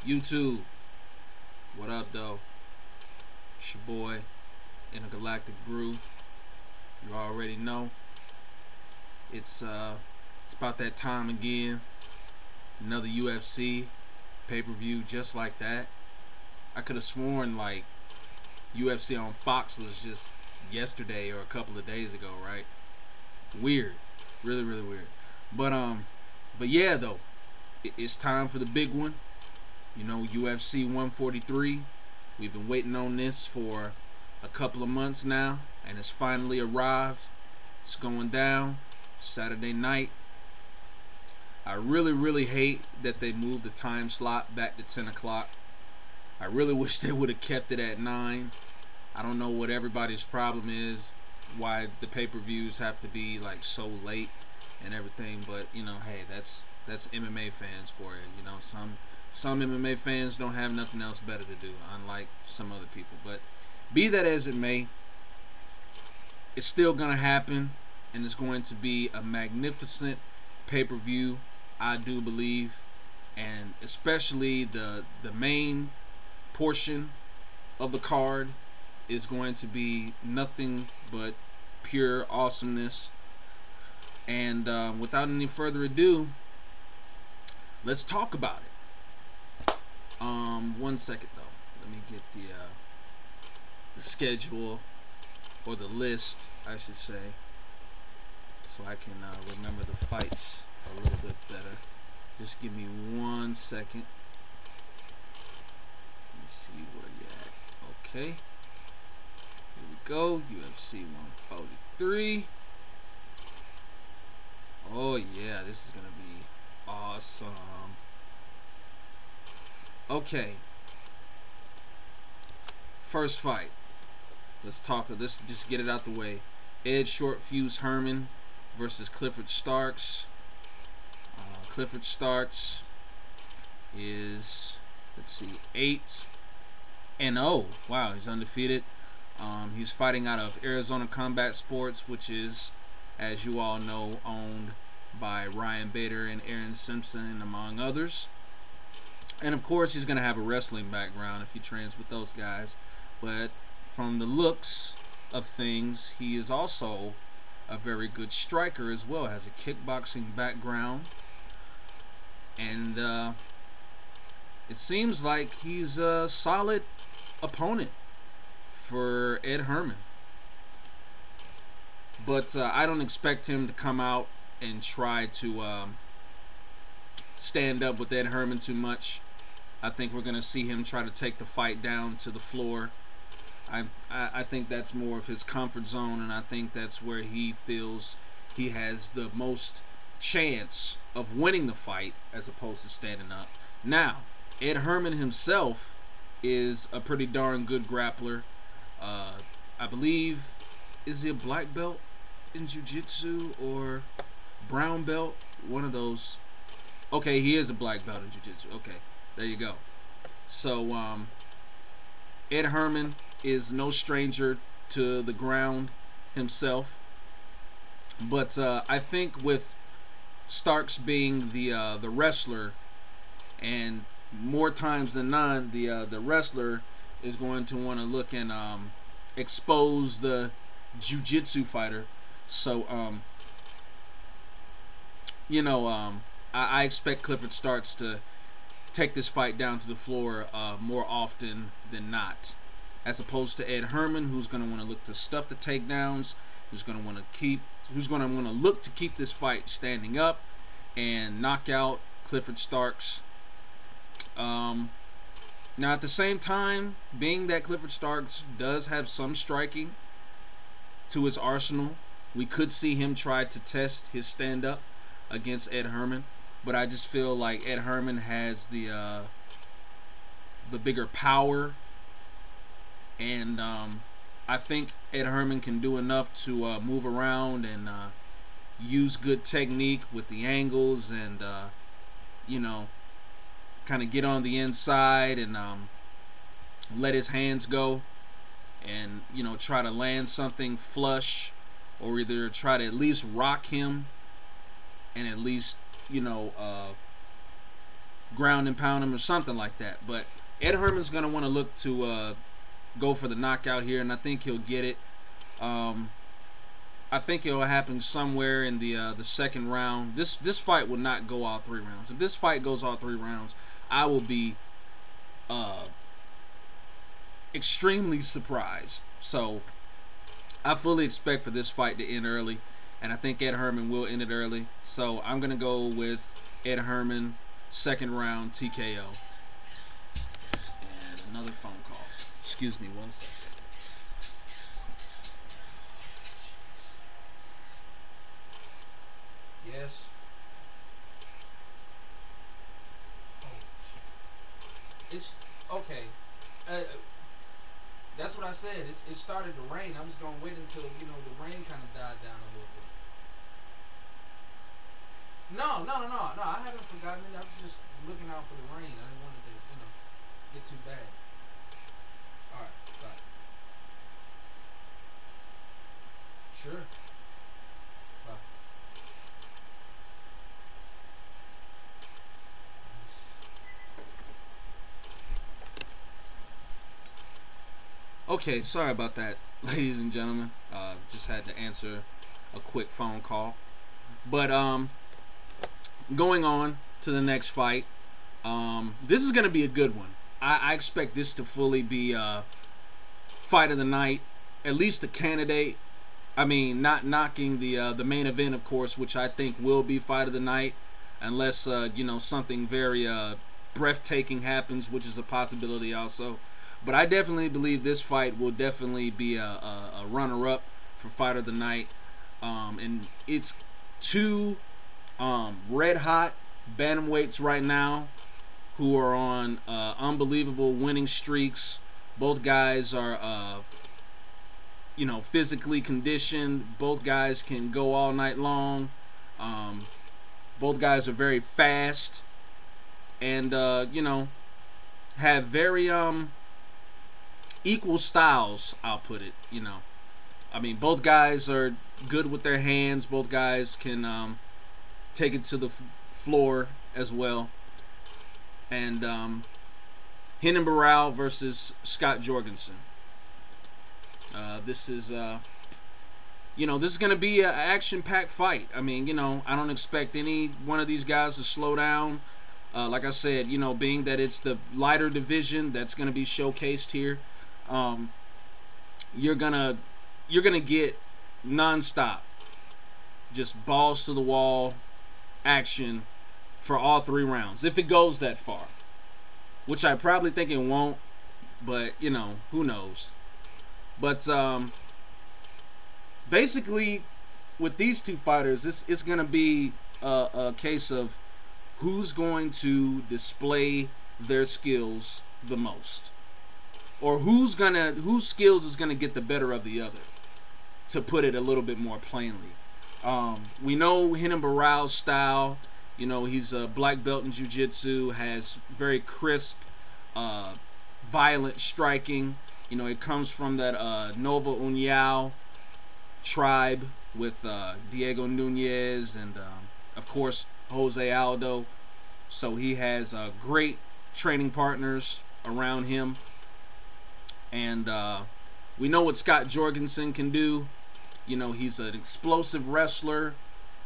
YouTube, what up, though? It's your boy, Intergalactic Brew. You already know. It's about that time again. Another UFC pay-per-view just like that. I could have sworn like UFC on Fox was just yesterday or a couple of days ago, right? Weird, really, really weird. But but yeah, though, it's time for the big one. You know, UFC 143. We've been waiting on this for a couple of months now, and it's finally arrived. It's going down Saturday night. I really, really hate that they moved the time slot back to 10 o'clock. I really wish they would have kept it at 9. I don't know what everybody's problem is, why the pay-per-views have to be like so late and everything, but you know, hey, that's MMA fans for you. You know, some MMA fans don't have nothing else better to do, unlike some other people. But be that as it may, it's still gonna happen, and it's going to be a magnificent pay-per-view, I do believe, and especially the main portion of the card is going to be nothing but pure awesomeness. And without any further ado, let's talk about it. 1 second though. Let me get the schedule, or the list, I should say, so I can remember the fights a little bit better. Just give me 1 second. Let me see where you at. Okay. Here we go. UFC 143. Oh yeah, this is gonna be awesome. Okay. First fight. Let's talk of this. Just get it out the way. Ed Short Fuse Herman versus Clifford Starks. Clifford Starks is, let's see, 8-0. Wow, he's undefeated. He's fighting out of Arizona Combat Sports, which is, as you all know, owned by Ryan Bader and Aaron Simpson, among others. And of course, he's going to have a wrestling background if he trains with those guys. But from the looks of things, he is also a very good striker as well. Has a kickboxing background, and it seems like he's a solid opponent for Ed Herman. But I don't expect him to come out and try to stand up with Ed Herman too much. I think we're going to see him try to take the fight down to the floor. I think that's more of his comfort zone, and I think that's where he feels he has the most chance of winning the fight as opposed to standing up. Now, Ed Herman himself is a pretty darn good grappler. I believe, is he a black belt in jiu-jitsu or brown belt? One of those. Okay, he is a black belt in jiu-jitsu. Okay, there you go. So, Ed Herman is no stranger to the ground himself, but I think with Starks being the wrestler, and more times than not, the wrestler is going to want to look and expose the jiu-jitsu fighter. So I expect Clifford Starks to take this fight down to the floor more often than not, as opposed to Ed Herman, who's going to want to look to stuff the takedowns, who's going to want to look to keep this fight standing up and knock out Clifford Starks. Now, at the same time, being that Clifford Starks does have some striking to his arsenal, we could see him try to test his stand-up against Ed Herman. But I just feel like Ed Herman has the bigger power, and I think Ed Herman can do enough to move around and use good technique with the angles, and you know, kind of get on the inside and let his hands go, and try to land something flush, or either try to at least rock him and at least ground and pound him or something like that. But Ed Herman's gonna want to look to go for the knockout here, and I think he'll get it. I think it'll happen somewhere in the second round. This fight will not go all 3 rounds. If this fight goes all 3 rounds, I will be extremely surprised. So I fully expect for this fight to end early, and I think Ed Herman will end it early. So I'm gonna go with Ed Herman, second round TKO. And another phone call. Excuse me 1 second. Yes. Oh. It's okay. That's what I said. It started to rain. I was gonna wait until the rain kind of died down a little bit. No. I haven't forgotten it. I was just looking out for the rain. I didn't want it to get too bad. All right. Bye. Sure. Bye. Okay, sorry about that, ladies and gentlemen. Just had to answer a quick phone call. But going on to the next fight. This is going to be a good one. I expect this to fully be fight of the night, at least a candidate. I mean, not knocking the main event, of course, which I think will be fight of the night, unless something very breathtaking happens, which is a possibility also. But I definitely believe this fight will definitely be a runner-up for fight of the night, and it's 2 red-hot bantamweights right now who are on unbelievable winning streaks. Both guys are physically conditioned. Both guys can go all night long. Both guys are very fast, and have very equal styles, I'll put it. I mean, both guys are good with their hands. Both guys can take it to the floor as well. And Renan Barão versus Scott Jorgensen. This is this is gonna be an action-packed fight. I mean, I don't expect any one of these guys to slow down. Like I said, being that it's the lighter division that's gonna be showcased here, you're gonna get non-stop, just balls to the wall action for all 3 rounds, if it goes that far, which I probably think it won't, but who knows. But basically with these 2 fighters, it's gonna be a case of who's going to display their skills the most, or whose skills is gonna get the better of the other, to put it a little bit more plainly. We know Renan Barão's style. He's a black belt in jiu-jitsu, has very crisp, violent striking. It comes from that Nova União tribe with Diego Nunes and, of course, Jose Aldo. So he has great training partners around him. And we know what Scott Jorgensen can do. He's an explosive wrestler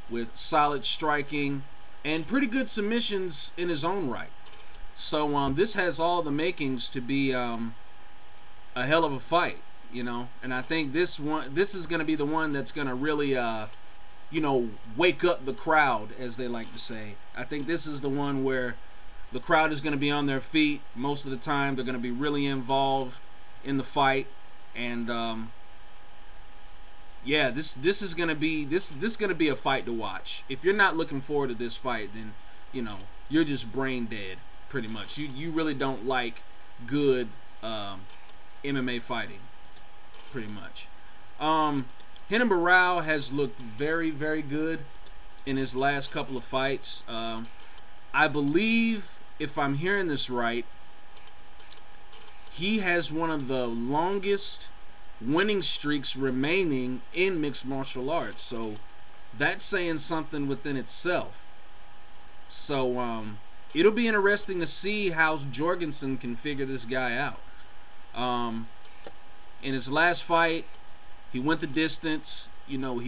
with solid striking and pretty good submissions in his own right. So this has all the makings to be a hell of a fight, and I think this is going to be the one that's going to really wake up the crowd, as they like to say. I think this is the one where the crowd is going to be on their feet most of the time. They're going to be really involved in the fight, and yeah, this is gonna be a fight to watch. If you're not looking forward to this fight, then you're just brain dead, pretty much. You really don't like good MMA fighting, pretty much. Renan Barão has looked very, very good in his last couple of fights. I believe, if I'm hearing this right, he has one of the longest winning streaks remaining in mixed martial arts. So that's saying something within itself. So it'll be interesting to see how Jorgensen can figure this guy out. In his last fight, he went the distance. You know,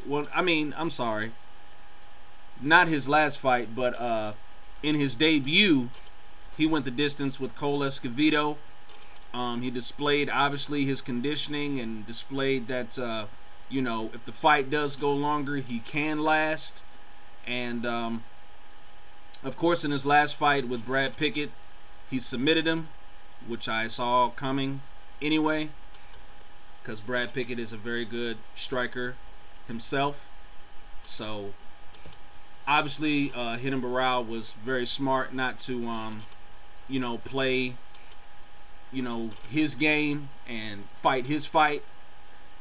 well, I mean, I'm sorry, not his last fight, but in his debut, he went the distance with Cole Escovedo. He displayed, obviously, his conditioning and displayed that, you know, if the fight does go longer, he can last. And, of course, in his last fight with Brad Pickett, he submitted him, which I saw coming anyway, because Brad Pickett is a very good striker himself. So, obviously, Renan Barão was very smart not to, you know, play, you know, his game and fight his fight.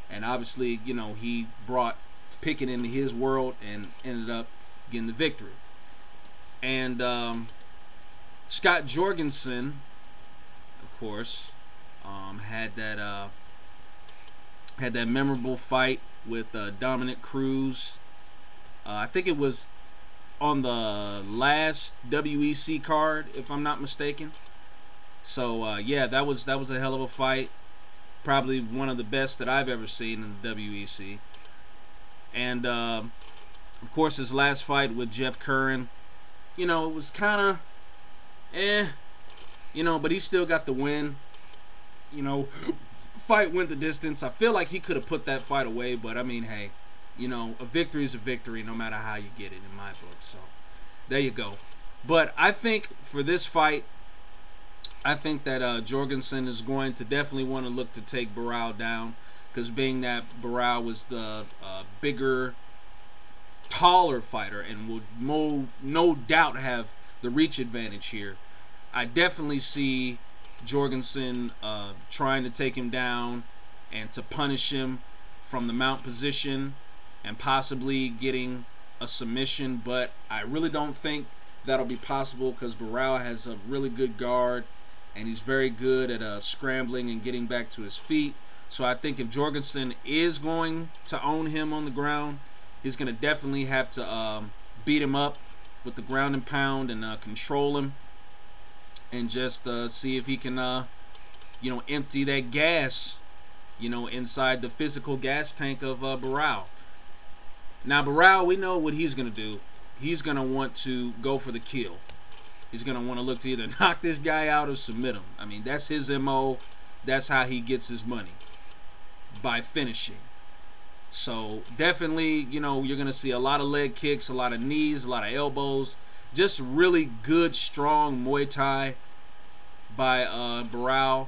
And obviously, you know, he brought Pickett into his world and ended up getting the victory. And Scott Jorgensen, of course, had that memorable fight with Dominic Cruz. I think it was on the last WEC card, if I'm not mistaken. So yeah, that was a hell of a fight. Probably one of the best that I've ever seen in the WEC. And of course, his last fight with Jeff Curran, you know, it was kind of you know, but he still got the win. You know, fight went the distance. I feel like he could have put that fight away, but I mean, hey, you know, a victory is a victory no matter how you get it, in my book. So there you go. But I think for this fight, I think that Jorgensen is going to definitely want to look to take Barão down, because being that Barão was the bigger, taller fighter and will no doubt have the reach advantage here, I definitely see Jorgensen trying to take him down and to punish him from the mount position and possibly getting a submission. But I really don't think that'll be possible, because Barão has a really good guard and he's very good at scrambling and getting back to his feet. So I think if Jorgensen is going to own him on the ground, he's going to definitely have to beat him up with the ground and pound and control him, and just see if he can, you know, empty that gas, you know, inside the physical gas tank of Barão. Now Barão, we know what he's going to do. He's going to want to go for the kill. He's going to want to look to either knock this guy out or submit him. I mean, that's his MO. That's how he gets his money, by finishing. So definitely, you know, you're going to see a lot of leg kicks, a lot of knees, a lot of elbows. Just really good, strong Muay Thai by Barão.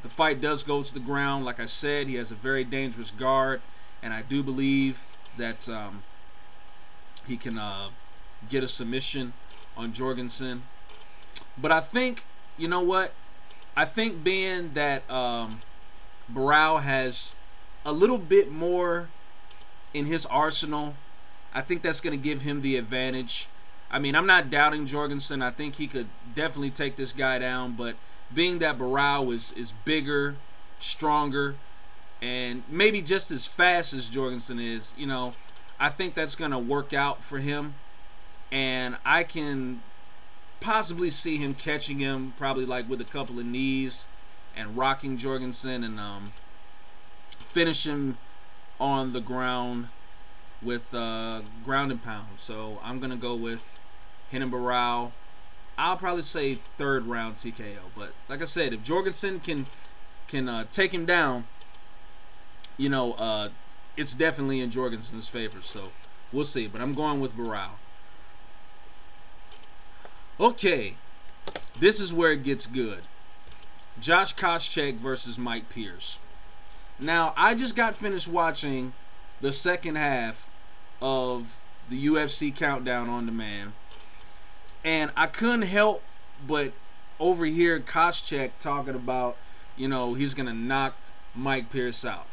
The fight does go to the ground. Like I said, he has a very dangerous guard, and I do believe that he can get a submission on Jorgensen. But I think, you know what? I think being that Barão has a little bit more in his arsenal, I think that's going to give him the advantage. I mean, I'm not doubting Jorgensen. I think he could definitely take this guy down, but being that Barão is bigger, stronger, and maybe just as fast as Jorgensen is, you know, I think that's going to work out for him. And I can possibly see him catching him, probably like with a couple of knees, and rocking Jorgensen and finish him on the ground with ground and pound. So I'm going to go with Renan Barão. I'll probably say third round TKO. But like I said, if Jorgensen can take him down, you know, it's definitely in Jorgensen's favor. So we'll see. But I'm going with Barão. Okay, this is where it gets good. Josh Koscheck versus Mike Pierce. Now, I just got finished watching the second half of the UFC Countdown on Demand, and I couldn't help but overhear Koscheck talking about, you know, he's going to knock Mike Pierce out.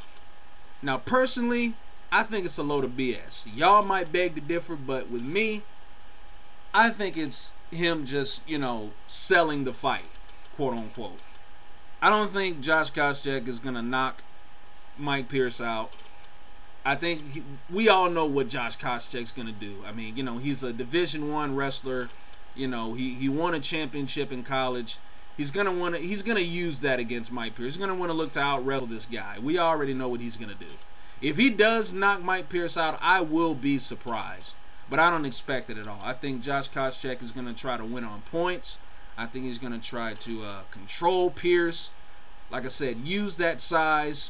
Now, personally, I think it's a load of BS. Y'all might beg to differ, but with me, I think it's him just, you know, selling the fight, quote unquote. I don't think Josh Koscheck is going to knock Mike Pierce out. I think we all know what Josh Koscheck's going to do. I mean, you know, he's a Division I wrestler. You know, he won a championship in college. He's gonna use that against Mike Pierce. He's gonna want to look to out wrestle this guy. We already know what he's gonna do. If he does knock Mike Pierce out, I will be surprised. But I don't expect it at all. I think Josh Koscheck is gonna try to win on points. I think he's gonna try to control Pierce. Like I said, use that size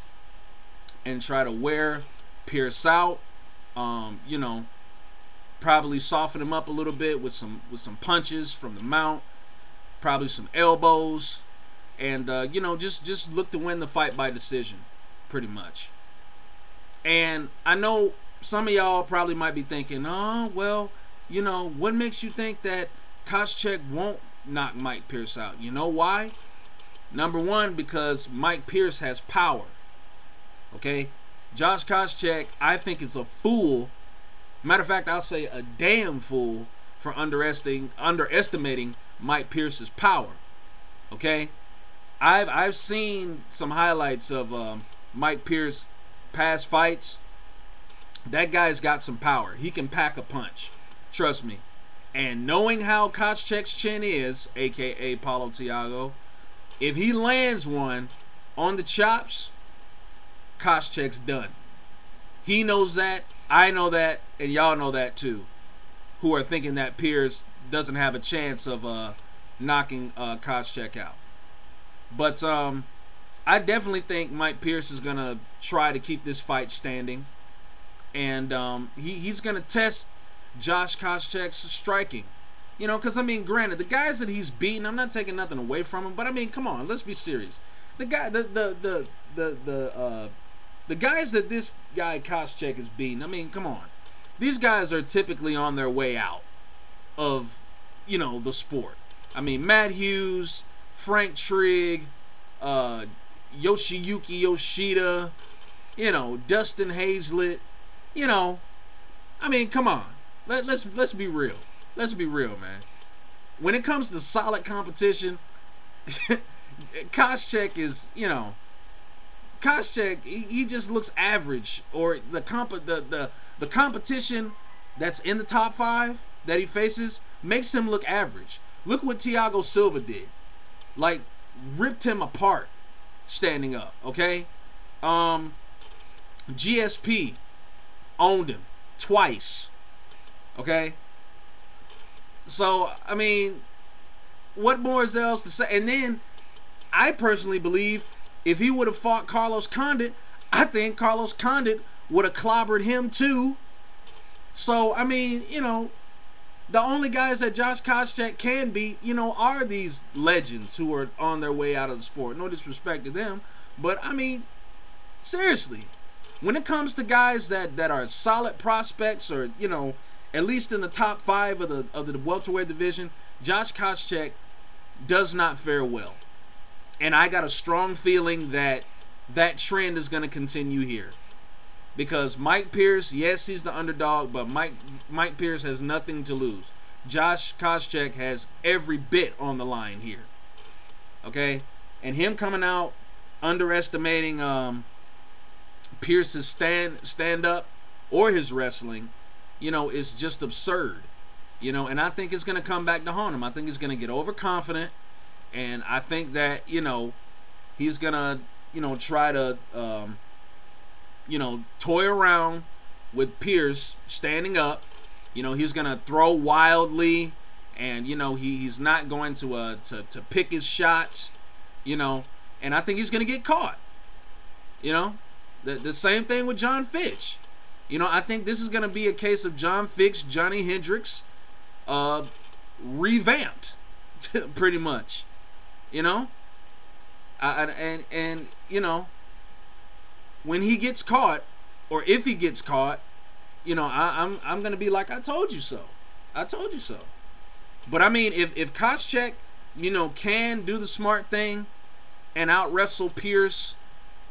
and try to wear Pierce out. You know, probably soften him up a little bit with some punches from the mount, probably some elbows, and you know, just look to win the fight by decision, pretty much. And I know some of y'all probably might be thinking, oh well, you know, what makes you think that Koscheck won't knock Mike Pierce out? You know why? Number one, because Mike Pierce has power. Okay, Josh Koscheck, I think, is a fool. Matter of fact, I'll say a damn fool for underestimating Mike Pierce's power. Okay, I've seen some highlights of Mike Pierce past fights. That guy's got some power. He can pack a punch. Trust me. And knowing how Koscheck's chin is, aka Paulo Thiago, if he lands one on the chops, Koscheck's done. He knows that, I know that, and y'all know that too, who are thinking that Pierce doesn't have a chance of knocking Koscheck out. But I definitely think Mike Pierce is going to try to keep this fight standing. And he's going to test Josh Koscheck's striking. You know, because, I mean, granted, the guys that he's beaten, I'm not taking nothing away from him, but, I mean, come on, let's be serious. The guy, the guys that this guy Koscheck is beating, I mean, come on. These guys are typically on their way out of, you know, the sport. I mean, Matt Hughes, Frank Trigg, Yoshiyuki Yoshida, you know, Dustin Hazlett, you know, I mean, come on. Let's be real. Let's be real, man. When it comes to solid competition, Koscheck is, you know, Koscheck, he just looks average. Or the competition that's in the top 5 that he faces makes him look average. Look what Thiago Silva did. Like, ripped him apart standing up, okay? GSP owned him twice, okay? So, I mean, what more is there else to say? And then, I personally believe if he would have fought Carlos Condit, I think Carlos Condit would have clobbered him too. So, I mean, you know, the only guys that Josh Koscheck can beat, you know, are these legends who are on their way out of the sport. No disrespect to them, but, I mean, seriously, when it comes to guys that are solid prospects, or, you know, at least in the top 5 of the welterweight division, Josh Koscheck does not fare well. And I got a strong feeling that that trend is going to continue here. Because Mike Pierce, yes, he's the underdog, but Mike Pierce has nothing to lose. Josh Koscheck has every bit on the line here. Okay? And him coming out underestimating Pierce's stand up or his wrestling, you know, is just absurd. You know, and I think it's going to come back to haunt him. I think he's going to get overconfident, and I think that, you know, he's going to, you know, try to you know, toy around with Pierce standing up. You know, he's going to throw wildly, and, you know, he's not going to pick his shots, you know, and I think he's going to get caught. You know, the same thing with John Fitch. You know, I think this is going to be a case of John Fitch, Johnny Hendricks, revamped, pretty much. You know, and you know, when he gets caught, or if he gets caught, you know, I'm gonna be like, I told you so. I told you so. But I mean, if Koscheck, you know, can do the smart thing and out wrestle Pierce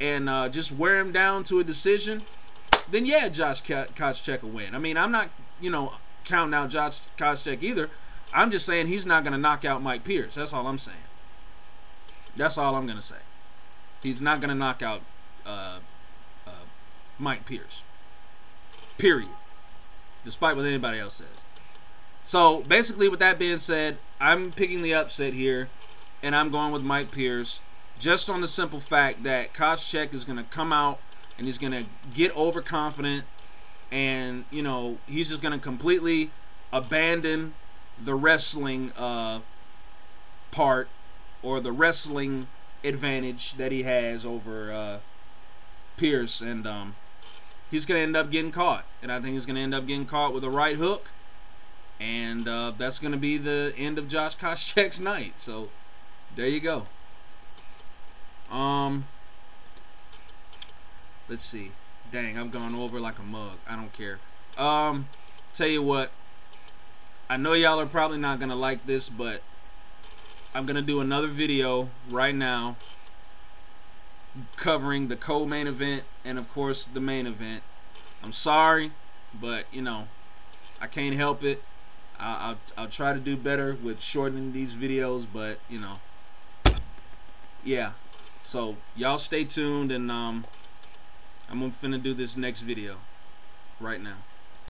and just wear him down to a decision, then yeah, Josh Koscheck will win. I mean, I'm not, you know, counting out Josh Koscheck either. I'm just saying he's not gonna knock out Mike Pierce. That's all I'm saying. That's all I'm gonna say. He's not gonna knock out Mike Pierce. Period. Despite what anybody else says. So basically, with that being said, I'm picking the upset here, and I'm going with Mike Pierce, just on the simple fact that Koscheck is going to come out and he's going to get overconfident, and you know, he's just going to completely abandon the wrestling part, or the wrestling advantage that he has over Pierce, and he's going to end up getting caught, and I think he's going to end up getting caught with a right hook, and that's going to be the end of Josh Koscheck's night. So there you go. Let's see. Dang, I've gone over like a mug. I don't care. Tell you what, I know y'all are probably not gonna like this, but I'm gonna do another video right now covering the co-main event and of course the main event. I'm sorry, but you know, I can't help it. I'll try to do better with shortening these videos, but you know, yeah. So y'all stay tuned, and I'm finna do this next video right now.